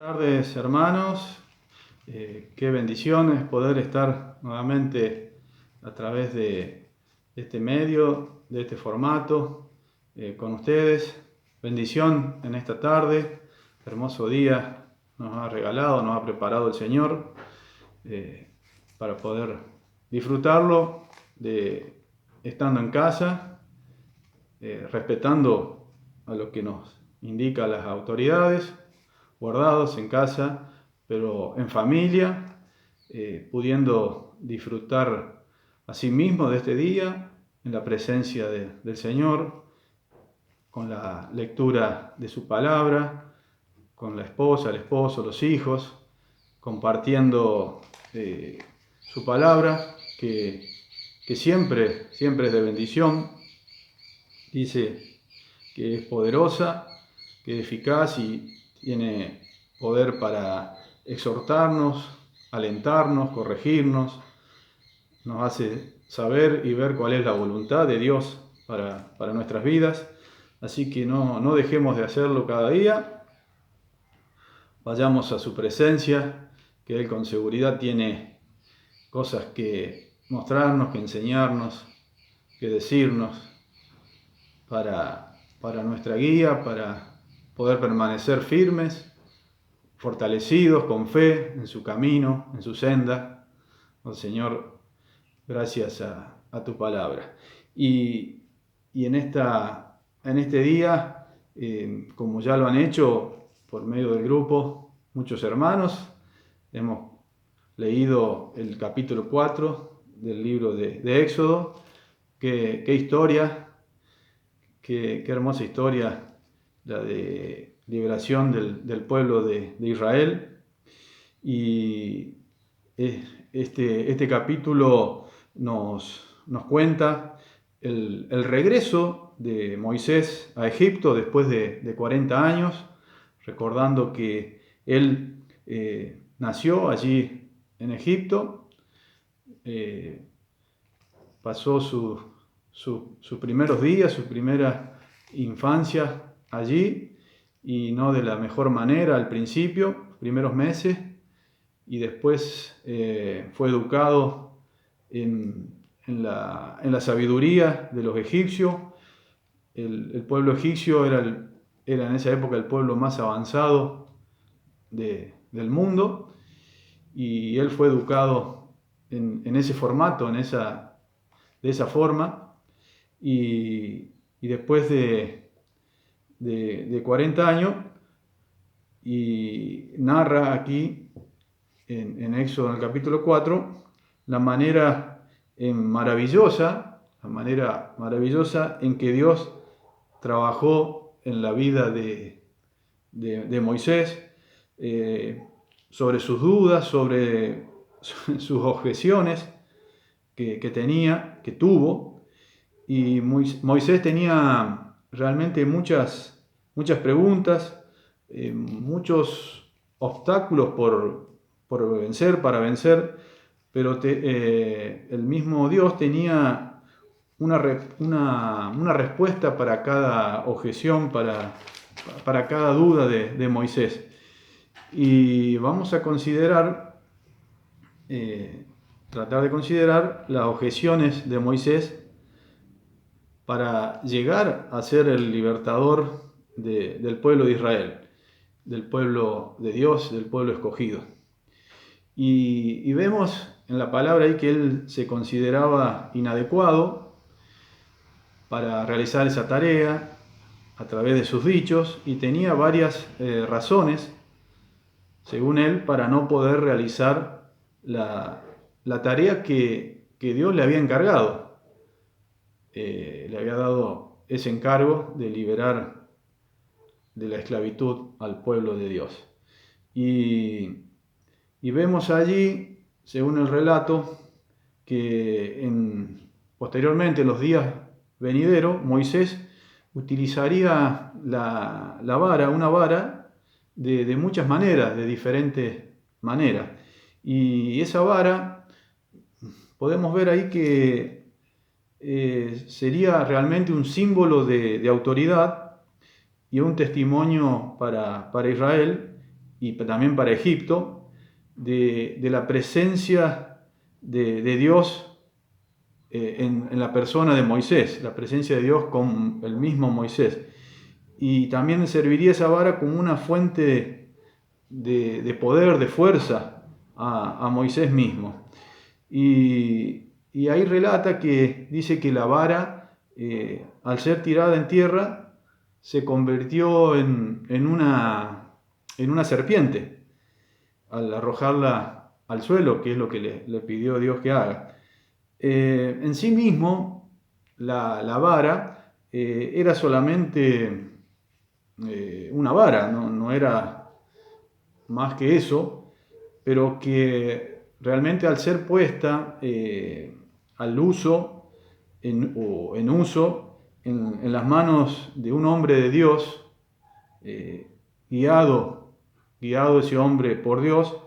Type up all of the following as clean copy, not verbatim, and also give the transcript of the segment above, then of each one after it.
Buenas tardes, hermanos. Qué bendición es poder estar nuevamente a través de este medio, de este formato, con ustedes. Bendición en esta tarde, hermoso día nos ha regalado, nos ha preparado el Señor para poder disfrutarlo estando en casa, respetando a lo que nos indican las autoridades, guardados en casa, pero en familia, pudiendo disfrutar a sí mismo de este día, en la presencia del Señor, con la lectura de su palabra, con la esposa, el esposo, los hijos, compartiendo su palabra, que siempre es de bendición. Dice que es poderosa, que es eficaz y tiene poder para exhortarnos, alentarnos, corregirnos, nos hace saber y ver cuál es la voluntad de Dios para nuestras vidas. Así que no dejemos de hacerlo cada día, vayamos a su presencia, que Él con seguridad tiene cosas que mostrarnos, que enseñarnos, que decirnos para nuestra guía, para poder permanecer firmes, fortalecidos con fe en su camino, en su senda. Oh Señor, gracias a tu palabra. Y en este día, como ya lo han hecho por medio del grupo muchos hermanos, hemos leído el capítulo 4 del libro de Éxodo. Qué historia, qué hermosa historia, la de liberación del pueblo de Israel. Y este capítulo nos cuenta el regreso de Moisés a Egipto después de 40 años, recordando que él nació allí en Egipto, pasó sus primeros días, su primera infancia allí, y no de la mejor manera al principio, primeros meses, y después fue educado en la sabiduría de los egipcios. El pueblo egipcio era en esa época el pueblo más avanzado del mundo, y él fue educado en ese formato, de esa forma, y después de 40 años, y narra aquí en Éxodo, en el capítulo 4, la manera maravillosa en que Dios trabajó en la vida de Moisés, sobre sus dudas, sobre sus objeciones que tuvo. Y Moisés tenía realmente muchas preguntas, muchos obstáculos por vencer, para vencer, pero el mismo Dios tenía una respuesta para cada objeción, para cada duda de Moisés. Y vamos a tratar de considerar las objeciones de Moisés para llegar a ser el libertador del pueblo de Israel, del pueblo de Dios, del pueblo escogido. Y vemos en la palabra ahí que él se consideraba inadecuado para realizar esa tarea a través de sus dichos, y tenía varias razones, según él, para no poder realizar la tarea que Dios le había encargado. Le había dado ese encargo de liberar de la esclavitud al pueblo de Dios. Y vemos allí, según el relato, que posteriormente, en los días venideros, Moisés utilizaría la vara, una vara de muchas maneras, de diferentes maneras. Y esa vara, podemos ver ahí que sería realmente un símbolo de autoridad y un testimonio para Israel, y también para Egipto, de la presencia de Dios en la persona de Moisés, la presencia de Dios con el mismo Moisés. Y también serviría esa vara como una fuente de poder, de fuerza a Moisés mismo. Y ahí relata que dice que la vara, al ser tirada en tierra, se convirtió en una serpiente, al arrojarla al suelo, que es lo que le pidió Dios que haga. En sí mismo, la vara era solamente una vara, no era más que eso, pero que realmente al ser puesta al uso, en uso, en las manos de un hombre de Dios, guiado ese hombre por Dios,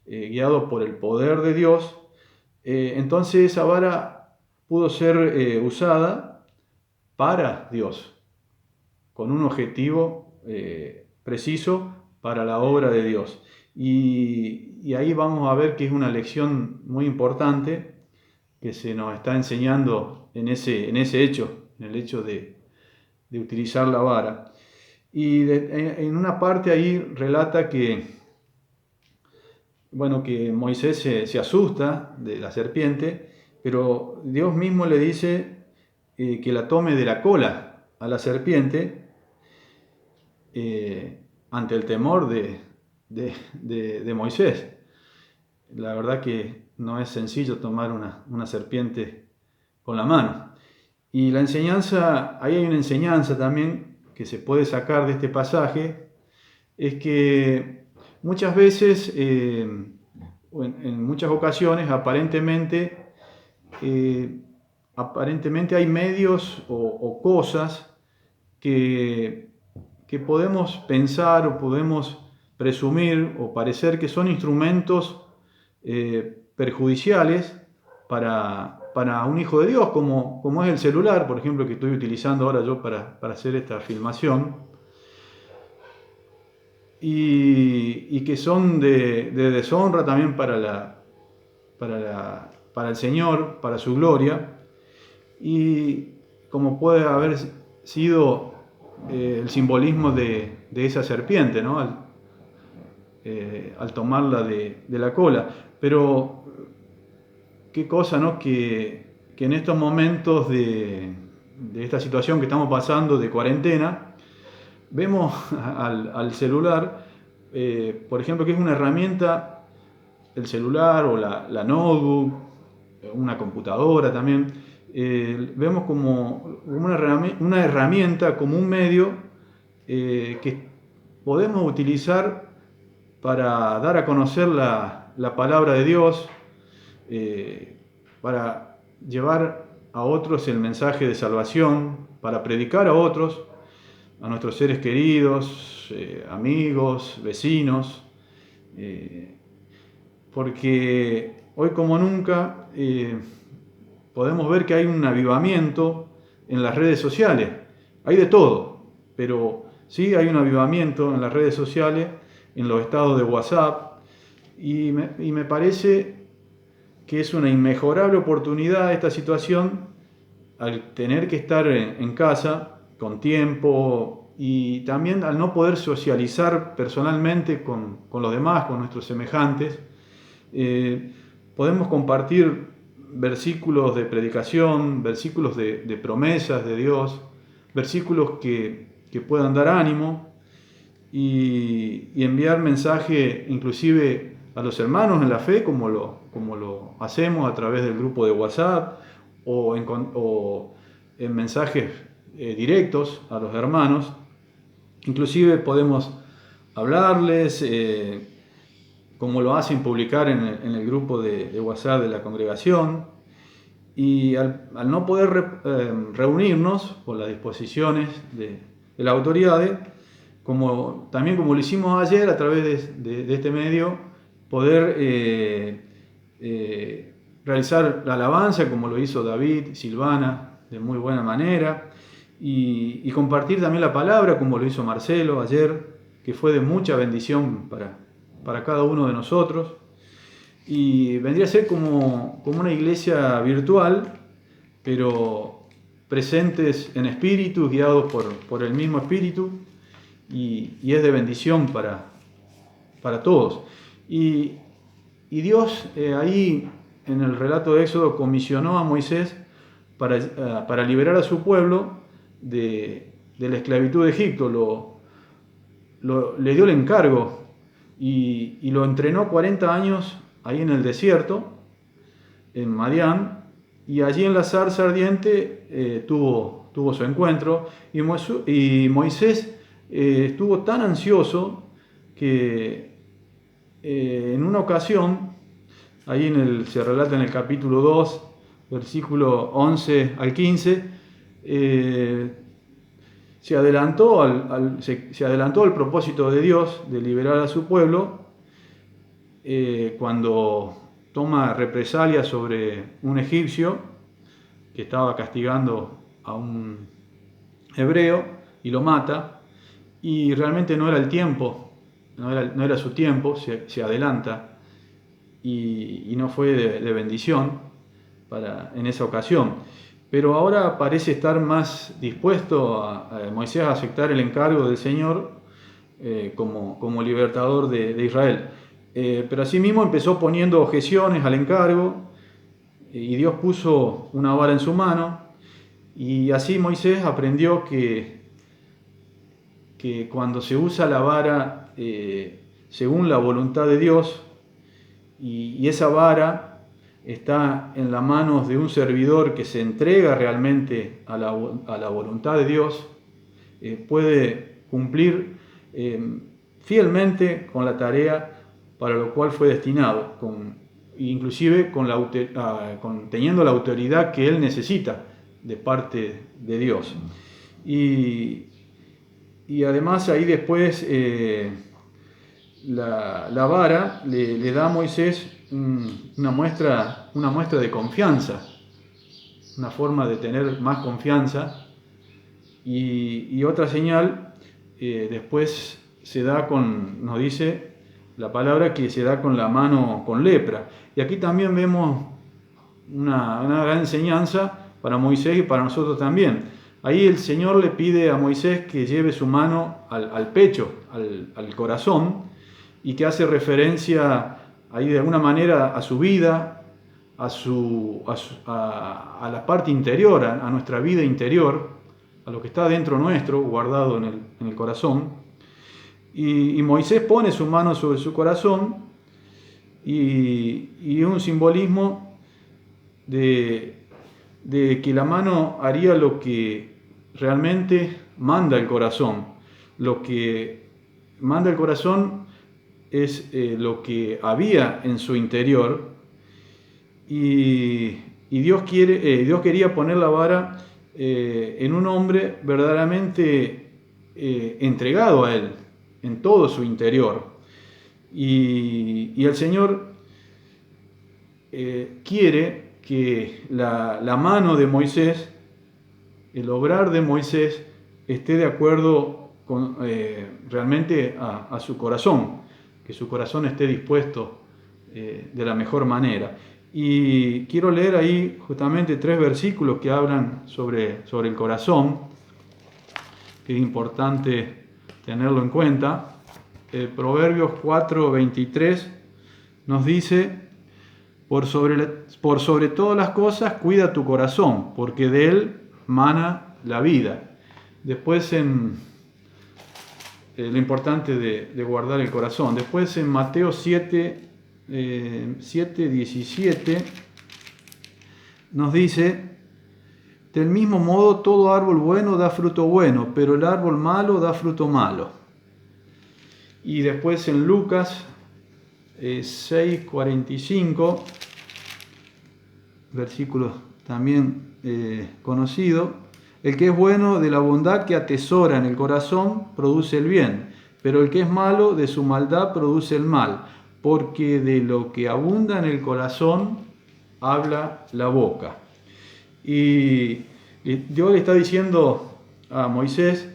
guiado por el poder de Dios, entonces esa vara pudo ser usada para Dios, con un objetivo preciso para la obra de Dios. Y ahí vamos a ver que es una lección muy importante que se nos está enseñando en ese hecho, en el hecho de utilizar la vara. Y en una parte ahí relata que Moisés se asusta de la serpiente, pero Dios mismo le dice que la tome de la cola a la serpiente ante el temor de Moisés. La verdad que no es sencillo tomar una serpiente con la mano. Y la enseñanza, ahí hay una enseñanza también que se puede sacar de este pasaje, es que muchas veces, o en muchas ocasiones, aparentemente hay medios o cosas que podemos pensar o podemos presumir o parecer que son instrumentos perjudiciales para un hijo de Dios, como es el celular, por ejemplo, que estoy utilizando ahora yo para hacer esta filmación, y que son de deshonra también para el Señor, para su gloria, y como puede haber sido el simbolismo de esa serpiente, ¿no? Al tomarla de la cola. Pero qué cosa, ¿no? Que en estos momentos de esta situación que estamos pasando de cuarentena, vemos al celular, por ejemplo, que es una herramienta, el celular o la notebook, una computadora también, vemos como una herramienta, como un medio que podemos utilizar para dar a conocer la palabra de Dios, para llevar a otros el mensaje de salvación, para predicar a otros, a nuestros seres queridos, amigos, vecinos, porque hoy como nunca podemos ver que hay un avivamiento en las redes sociales. Hay de todo, pero sí hay un avivamiento en las redes sociales, en los estados de WhatsApp, y me parece que es una inmejorable oportunidad esta situación al tener que estar en casa con tiempo y también al no poder socializar personalmente con los demás, con nuestros semejantes. Podemos compartir versículos de predicación, versículos de promesas de Dios, versículos que puedan dar ánimo y enviar mensaje inclusive a los hermanos en la fe, como lo hacemos a través del grupo de WhatsApp o en mensajes directos a los hermanos. Inclusive podemos hablarles, como lo hacen publicar en el grupo de WhatsApp de la congregación. Y al no poder reunirnos por las disposiciones de las autoridades, también como lo hicimos ayer a través de este medio, poder realizar la alabanza como lo hizo David, Silvana, de muy buena manera, y compartir también la palabra como lo hizo Marcelo ayer, que fue de mucha bendición para cada uno de nosotros. Y vendría a ser como una iglesia virtual, pero presentes en espíritu, guiados por el mismo espíritu, y es de bendición para todos. Y Dios ahí en el relato de Éxodo comisionó a Moisés para liberar a su pueblo de la esclavitud de Egipto. Le dio el encargo y lo entrenó 40 años ahí en el desierto, en Madián, y allí en la zarza ardiente tuvo su encuentro, y Moisés estuvo tan ansioso que en una ocasión, ahí se relata en el capítulo 2, versículo 11 al 15, se adelantó al propósito de Dios de liberar a su pueblo cuando toma represalia sobre un egipcio que estaba castigando a un hebreo y lo mata, y realmente no era el tiempo, no era su tiempo, se adelanta y no fue de bendición en esa ocasión. Pero ahora parece estar más dispuesto a Moisés a aceptar el encargo del Señor como libertador de Israel. Pero asimismo empezó poniendo objeciones al encargo, y Dios puso una vara en su mano, y así Moisés aprendió que cuando se usa la vara según la voluntad de Dios, y esa vara está en las manos de un servidor que se entrega realmente a la voluntad de Dios, puede cumplir fielmente con la tarea para lo cual fue destinado, inclusive teniendo la autoridad que él necesita de parte de Dios. Y además ahí después la vara le da a Moisés una muestra de confianza, una forma de tener más confianza, y otra señal después se da nos dice la palabra que se da con la mano con lepra. Y aquí también vemos una gran enseñanza para Moisés y para nosotros también. Ahí el Señor le pide a Moisés que lleve su mano al pecho, al corazón, y que hace referencia ahí de alguna manera a su vida, a la parte interior, a nuestra vida interior, a lo que está dentro nuestro, guardado en el corazón. Y Moisés pone su mano sobre su corazón, y un simbolismo de que la mano haría lo que realmente manda el corazón. Lo que manda el corazón es lo que había en su interior, y Dios quería poner la vara en un hombre verdaderamente entregado a Él, en todo su interior. Y el Señor quiere que la mano de Moisés, el obrar de Moisés, esté de acuerdo realmente a su corazón, que su corazón esté dispuesto de la mejor manera. Y quiero leer ahí justamente 3 versículos que hablan sobre el corazón, que es importante tenerlo en cuenta. Proverbios 4:23 nos dice: por sobre todas las cosas cuida tu corazón, porque de él mana la vida. Después lo importante de guardar el corazón. Después en Mateo 7:17 nos dice: del mismo modo todo árbol bueno da fruto bueno, pero el árbol malo da fruto malo. Y después en Lucas 6:45, versículo también conocido: el que es bueno de la bondad que atesora en el corazón produce el bien, pero el que es malo de su maldad produce el mal, porque de lo que abunda en el corazón habla la boca. Y Dios le está diciendo a Moisés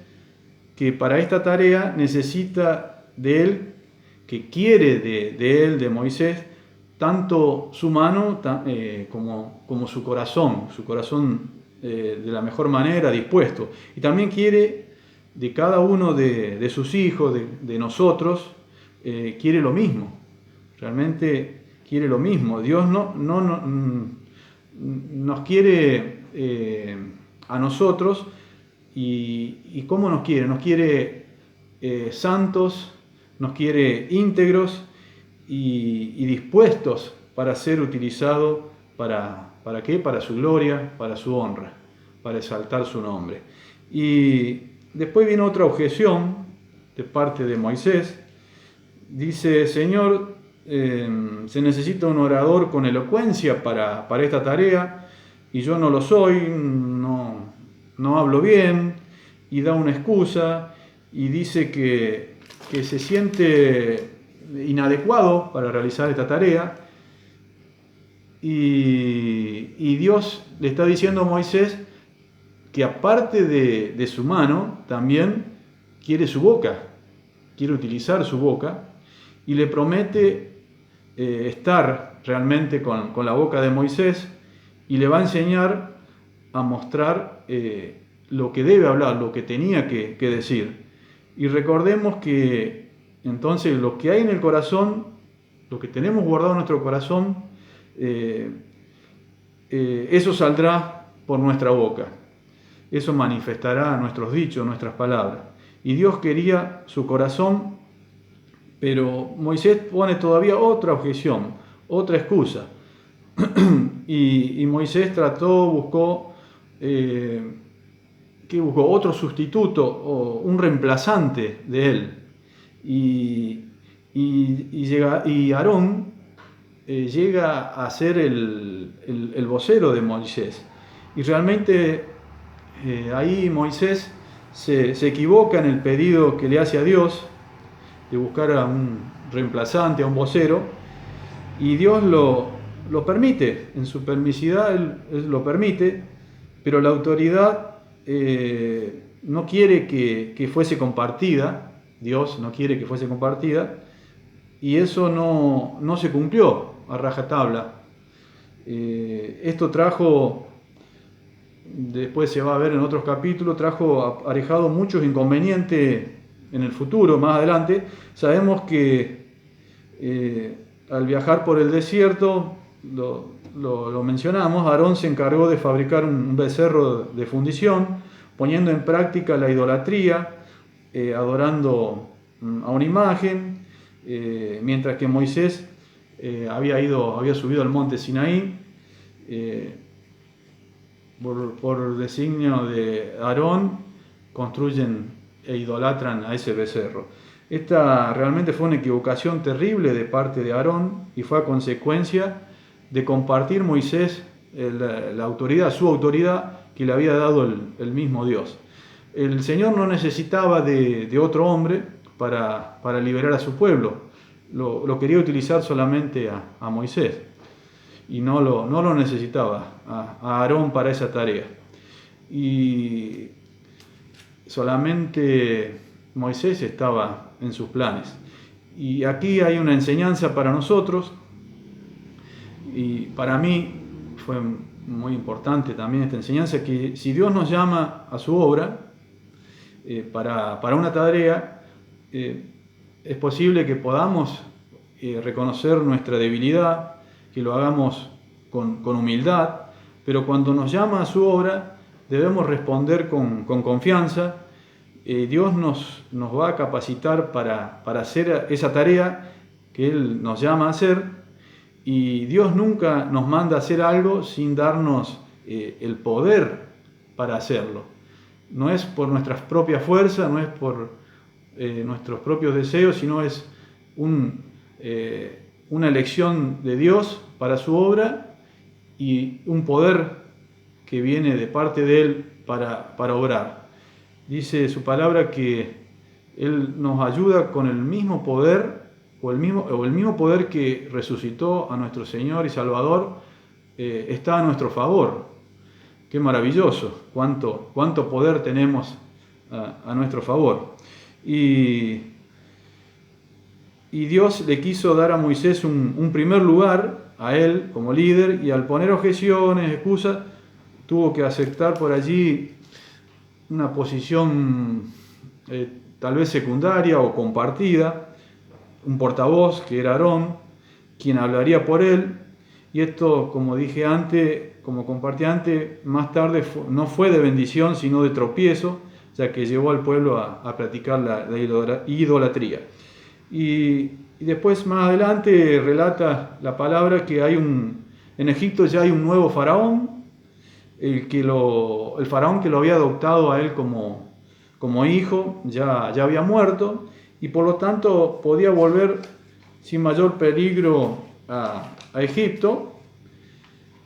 que para esta tarea necesita de él, que quiere de él, de Moisés, tanto su mano como su corazón de la mejor manera dispuesto. Y también quiere de cada uno de sus hijos, de nosotros, quiere lo mismo. Realmente quiere lo mismo. Dios no nos quiere a nosotros. ¿Y cómo nos quiere? Nos quiere santos, nos quiere íntegros y dispuestos para ser utilizados ¿para qué? Para su gloria, para su honra, para exaltar su nombre. Y después viene otra objeción de parte de Moisés. Dice: Señor, se necesita un orador con elocuencia para esta tarea, y yo no lo soy, no hablo bien, y da una excusa y dice que se siente inadecuado para realizar esta tarea. Y Dios le está diciendo a Moisés que aparte de su mano, también quiere su boca, quiere utilizar su boca, y le promete estar realmente con la boca de Moisés, y le va a enseñar a mostrar lo que debe hablar, lo que tenía que decir. Y recordemos que entonces lo que hay en el corazón, lo que tenemos guardado en nuestro corazón, eso saldrá por nuestra boca, eso manifestará nuestros dichos, nuestras palabras. Y Dios quería su corazón, pero Moisés pone todavía otra objeción, otra excusa. y Moisés buscó otro sustituto o un reemplazante de él. Y Aarón llega a ser el vocero de Moisés. Y realmente ahí Moisés se equivoca en el pedido que le hace a Dios de buscar a un reemplazante, a un vocero, y Dios lo permite, en su permisidad él lo permite, pero la autoridad no quiere que fuese compartida. Dios no quiere que fuese compartida, y eso no se cumplió a rajatabla. Esto trajo, después se va a ver en otros capítulos, trajo aparejado muchos inconvenientes en el futuro, más adelante. Sabemos que al viajar por el desierto, lo mencionamos, Aarón se encargó de fabricar un becerro de fundición, poniendo en práctica la idolatría, adorando a una imagen, mientras que Moisés había subido al monte Sinaí por designio de Aarón, construyen e idolatran a ese becerro. Esta realmente fue una equivocación terrible de parte de Aarón, y fue a consecuencia de compartir Moisés la autoridad, su autoridad que le había dado el mismo Dios. El Señor no necesitaba de otro hombre para liberar a su pueblo. Lo quería utilizar solamente a Moisés, y no lo necesitaba a Aarón para esa tarea. Y solamente Moisés estaba en sus planes. Y aquí hay una enseñanza para nosotros, y para mí fue muy importante también esta enseñanza, que si Dios nos llama a su obra para una tarea, es posible que podamos reconocer nuestra debilidad, que lo hagamos con humildad, pero cuando nos llama a su obra debemos responder con confianza. Dios nos va a capacitar para hacer esa tarea que Él nos llama a hacer, y Dios nunca nos manda a hacer algo sin darnos el poder para hacerlo. No es por nuestras propias fuerzas, no es por nuestros propios deseos, sino es una elección de Dios para su obra, y un poder que viene de parte de Él para obrar. Dice su palabra que Él nos ayuda con el mismo poder, o el mismo poder que resucitó a nuestro Señor y Salvador, está a nuestro favor. Qué maravilloso, cuánto poder tenemos a nuestro favor. Y Dios le quiso dar a Moisés un primer lugar, a él como líder, y al poner objeciones, excusas, tuvo que aceptar por allí una posición tal vez secundaria o compartida, un portavoz que era Aarón, quien hablaría por él, y esto, como dije antes, como compartí antes, más tarde no fue de bendición, sino de tropiezo, ya que llevó al pueblo a practicar la idolatría. Y después, más adelante, relata la palabra que en Egipto ya hay un nuevo faraón, el faraón que lo había adoptado a él como hijo ya había muerto, y por lo tanto podía volver sin mayor peligro a Egipto,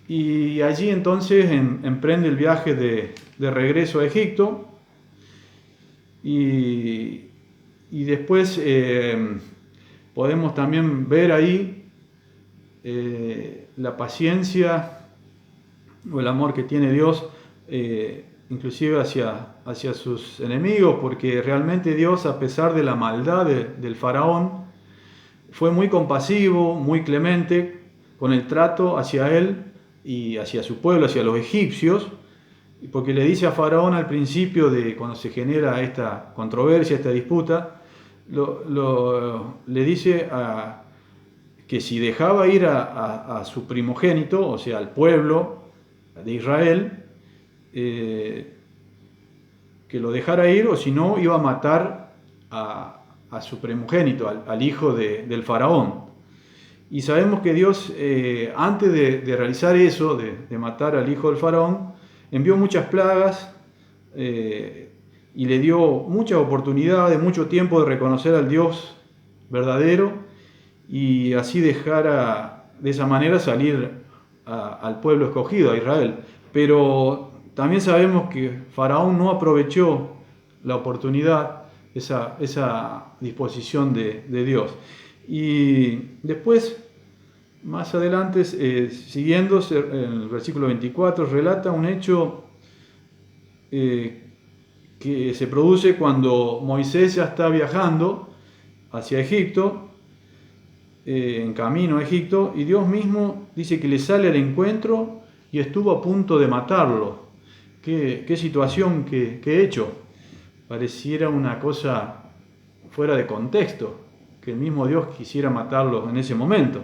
y allí entonces emprende el viaje de regreso a Egipto, y después podemos también ver ahí la paciencia o el amor que tiene Dios, inclusive hacia sus enemigos, porque realmente Dios, a pesar de la maldad del faraón, fue muy compasivo, muy clemente con el trato hacia él y hacia su pueblo, hacia los egipcios, porque le dice a Faraón al principio, cuando se genera esta controversia, esta disputa, le dice que si dejaba ir a su primogénito, o sea, al pueblo de Israel, que lo dejara ir, o si no iba a matar a su primogénito, al hijo del faraón. Y sabemos que Dios, antes de realizar eso, de matar al hijo del faraón, envió muchas plagas y le dio muchas oportunidades, mucho tiempo de reconocer al Dios verdadero, y así dejar de esa manera salir al pueblo escogido, a Israel. Pero también sabemos que Faraón no aprovechó la oportunidad, esa disposición de Dios. Y después, más adelante, siguiendo, en el versículo 24, relata un hecho que se produce cuando Moisés ya está viajando hacia Egipto, en camino a Egipto, y Dios mismo dice que le sale al encuentro y estuvo a punto de matarlo. Qué situación, qué hecho. Pareciera una cosa fuera de contexto, que el mismo Dios quisiera matarlo en ese momento.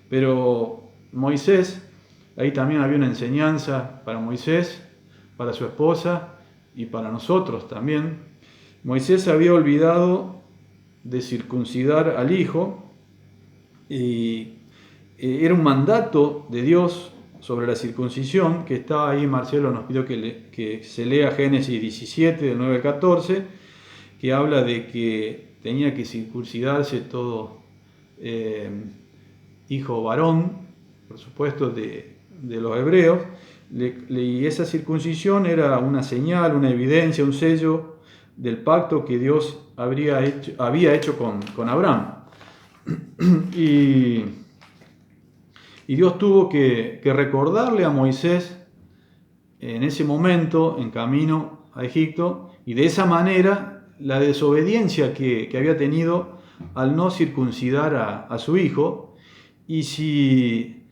Pero Moisés, ahí también había una enseñanza para Moisés, para su esposa y para nosotros también. Moisés había olvidado de circuncidar al hijo, y era un mandato de Dios sobre la circuncisión, que está ahí. Marcelo nos pidió que se lea Génesis 17, del 9 al 14, que habla de que tenía que circuncidarse todo hijo varón, por supuesto, de los hebreos, y esa circuncisión era una señal, una evidencia, un sello del pacto que Dios había hecho con Abraham. Y Dios tuvo que recordarle a Moisés en ese momento, en camino a Egipto, y de esa manera la desobediencia que había tenido al no circuncidar a su hijo. Y si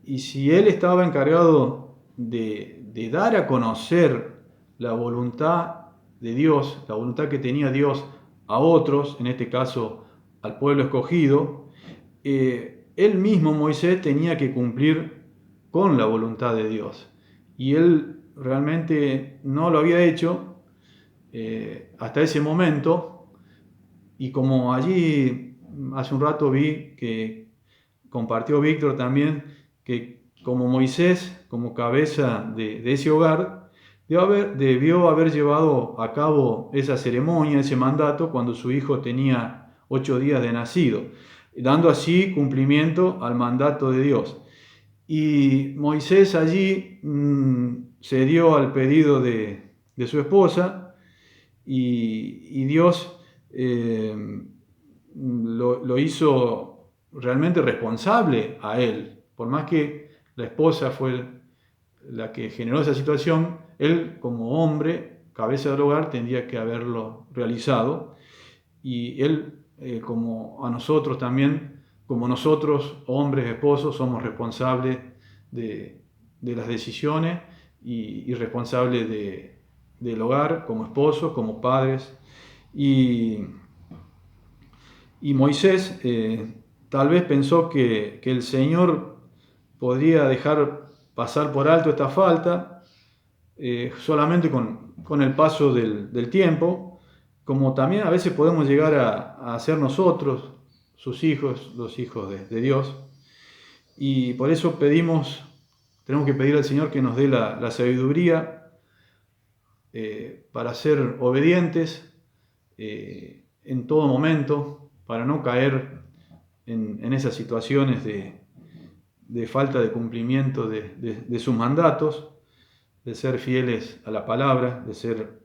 él estaba encargado de dar a conocer la voluntad de Dios, la voluntad que tenía Dios a otros, en este caso al pueblo escogido, él mismo, Moisés, tenía que cumplir con la voluntad de Dios. Y él realmente no lo había hecho hasta ese momento. Y como allí hace un rato vi que compartió Víctor también, que como Moisés, como cabeza de ese hogar, debió haber llevado a cabo esa ceremonia, ese mandato, cuando su hijo tenía 8 días de nacido, dando así cumplimiento al mandato de Dios. Y Moisés allí cedió al pedido de su esposa, y Dios lo hizo realmente responsable a él. Por más que la esposa fue la que generó esa situación, él como hombre cabeza del hogar, tendría que haberlo realizado. Y él, como a nosotros también, como nosotros, hombres, esposos, somos responsables de las decisiones y responsables del hogar, como esposos, como padres. Y Moisés tal vez pensó que el Señor podría dejar pasar por alto esta falta solamente con el paso del tiempo, como también a veces podemos llegar a ser nosotros, sus hijos, los hijos de Dios. Y por eso tenemos que pedir al Señor que nos dé la sabiduría para ser obedientes en todo momento, para no caer en esas situaciones de falta de cumplimiento de sus mandatos, de ser fieles a la palabra, de ser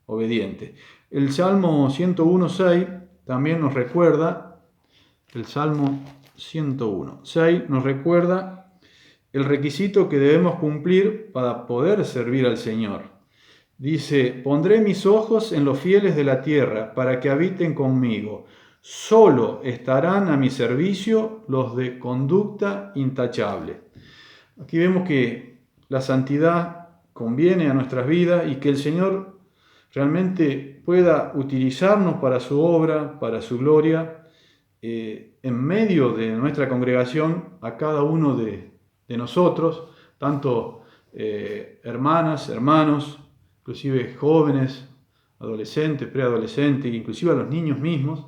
obedientes. El Salmo 101.6 también nos recuerda, el Salmo 101.6 nos recuerda el requisito que debemos cumplir para poder servir al Señor. Dice: pondré mis ojos en los fieles de la tierra para que habiten conmigo. Solo estarán a mi servicio los de conducta intachable. Aquí vemos que la santidad conviene a nuestras vidas y que el Señor realmente pueda utilizarnos para su obra, para su gloria, en medio de nuestra congregación, a cada uno de nosotros, tanto hermanas, hermanos, inclusive jóvenes, adolescentes, preadolescentes, inclusive a los niños mismos,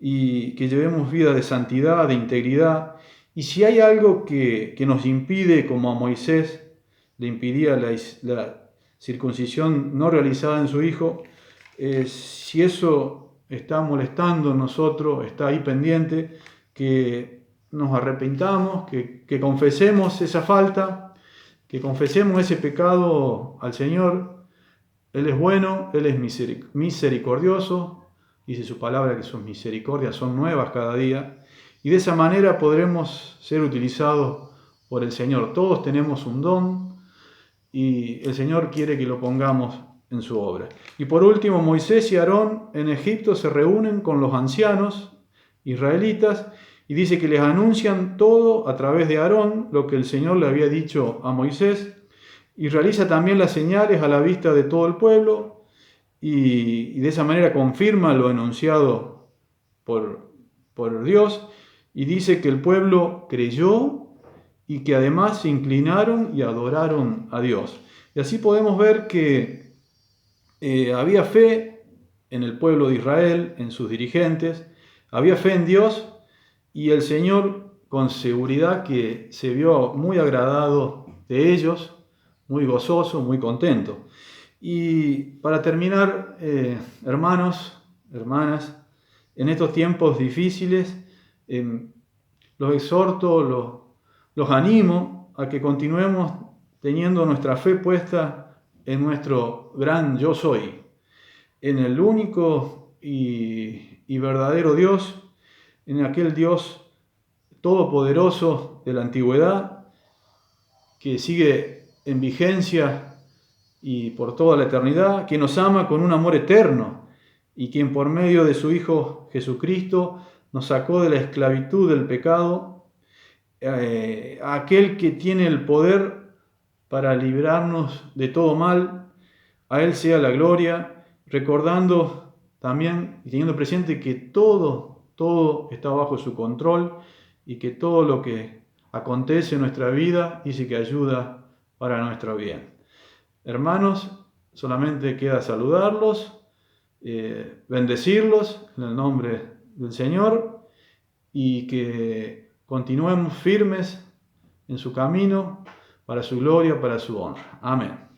y que llevemos vida de santidad, de integridad. Y si hay algo que nos impide, como a Moisés le impidía la circuncisión no realizada en su hijo, si eso está molestando en nosotros, está ahí pendiente, que nos arrepintamos, que confesemos esa falta, que confesemos ese pecado al Señor. Él es bueno, Él es misericordioso, dice su palabra que sus misericordias son nuevas cada día, y de esa manera podremos ser utilizados por el Señor. Todos tenemos un don y el Señor quiere que lo pongamos en su obra. Y por último, Moisés y Aarón en Egipto se reúnen con los ancianos israelitas y dice que les anuncian todo a través de Aarón, lo que el Señor le había dicho a Moisés, y realiza también las señales a la vista de todo el pueblo, y de esa manera confirma lo enunciado por Dios, y dice que el pueblo creyó y que además se inclinaron y adoraron a Dios. Y así podemos ver que había fe en el pueblo de Israel, en sus dirigentes, había fe en Dios, y el Señor con seguridad que se vio muy agradado de ellos, muy gozoso, muy contento. Y para terminar, hermanos, hermanas, en estos tiempos difíciles, los exhorto, los animo a que continuemos teniendo nuestra fe puesta en nuestro gran yo soy, en el único y verdadero Dios, en aquel Dios todopoderoso de la antigüedad, que sigue en vigencia y por toda la eternidad, que nos ama con un amor eterno y quien por medio de su Hijo Jesucristo nos sacó de la esclavitud del pecado, aquel que tiene el poder para librarnos de todo mal. A Él sea la gloria, recordando también y teniendo presente que todo está bajo su control y que todo lo que acontece en nuestra vida dice que ayuda para nuestro bien. Hermanos, solamente queda saludarlos, bendecirlos en el nombre del Señor y que continuemos firmes en su camino para su gloria, para su honra. Amén.